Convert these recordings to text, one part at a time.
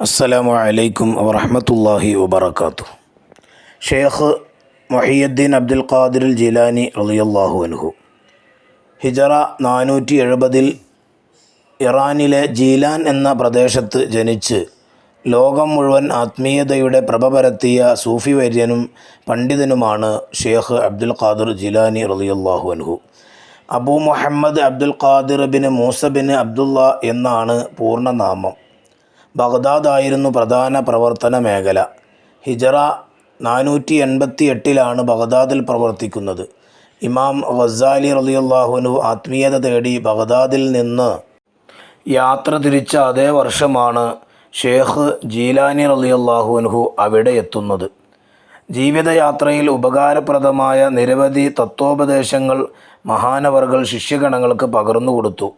അസ്സലാമു അലൈക്കും വറഹ്മത്തുള്ളാഹി വബറകാതുഹു. ഷെയ്ഖ് മുഹിയുദ്ദീൻ അബ്ദുൽ ഖാദിർ ജീലാനി റളിയല്ലാഹു അൻഹു ഹിജറ 470 ഇറാനിലെ ജീലാൻ എന്ന പ്രദേശത്ത് ജനിച്ച് ലോകം മുഴുവൻ ആത്മീയതയുടെ പ്രഭ പരത്തിയ സൂഫി വര്യനും പണ്ഡിതനുമാണ് ഷെയ്ഖ് അബ്ദുൽ ഖാദിർ ജീലാനി റളിയല്ലാഹു അൻഹു. അബൂ മുഹമ്മദ് അബ്ദുൽ ഖാദിർ ബിൻ മൂസ ബിൻ അബ്ദുള്ള എന്നാണ് പൂർണ്ണനാമം. ബഗ്ദാദായിരുന്നു പ്രധാന പ്രവർത്തന മേഖല. ഹിജറ 488 ബഗ്ദാദിൽ പ്രവർത്തിക്കുന്നത്. ഇമാം ഗസാലി റളിയല്ലാഹു അൻഹു ആത്മീയത തേടി ബഗ്ദാദിൽ നിന്ന് യാത്ര തിരിച്ച അതേ വർഷമാണ് ഷെയ്ഖ് ജീലാനി റളിയല്ലാഹു അൻഹു അവിടെ എത്തുന്നത്. ജീവിതയാത്രയിൽ ഉപകാരപ്രദമായ നിരവധി തത്വോപദേശങ്ങൾ മഹാനവർകൾ ശിഷ്യഗണങ്ങൾക്ക് പകർന്നു കൊടുത്തു.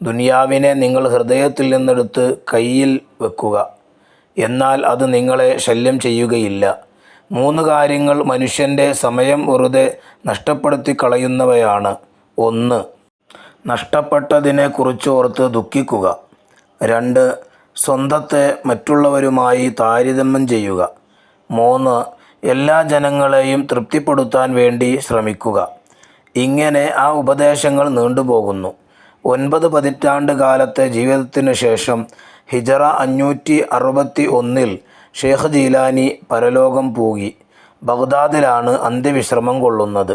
ദുനിയാവിനെ നിങ്ങൾ ഹൃദയത്തിൽ നിന്നെടുത്ത് കയ്യിൽ വെക്കുക, എന്നാൽ അത് നിങ്ങളെ ശല്യം ചെയ്യുകയില്ല. 3 കാര്യങ്ങൾ മനുഷ്യൻ്റെ സമയം വെറുതെ നഷ്ടപ്പെടുത്തി കളയുന്നവയാണ്. 1. നഷ്ടപ്പെട്ടതിനെക്കുറിച്ചോർത്ത് ദുഃഖിക്കുക. 2. സ്വന്തത്തെ മറ്റുള്ളവരുമായി താരതമ്യം ചെയ്യുക. 3. എല്ലാ ജനങ്ങളെയും തൃപ്തിപ്പെടുത്താൻ വേണ്ടി ശ്രമിക്കുക. ഇങ്ങനെ ആ ഉപദേശങ്ങൾ നീണ്ടുപോകുന്നു. 9 പതിറ്റാണ്ട് കാലത്തെ ജീവിതത്തിനു ശേഷം ഹിജറ 561 ഷെയ്ഖ് ജീലാനി പരലോകം പൂകി. ബഗ്ദാദിലാണ് അന്ത്യവിശ്രമം കൊള്ളുന്നത്.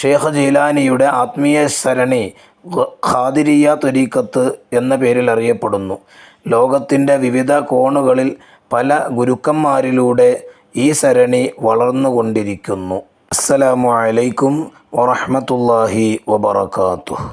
ഷെയ്ഖ് ജീലാനിയുടെ ആത്മീയ സരണി ഖാദിരിയ ത്വരീഖത്ത് എന്ന പേരിൽ അറിയപ്പെടുന്നു. ലോകത്തിൻ്റെ വിവിധ കോണുകളിൽ പല ഗുരുക്കന്മാരിലൂടെ ഈ സരണി വളർന്നുകൊണ്ടിരിക്കുന്നു. അസ്സലാമു അലൈക്കും വറഹ്മത്തുള്ളാഹി വബറകാതുഹു.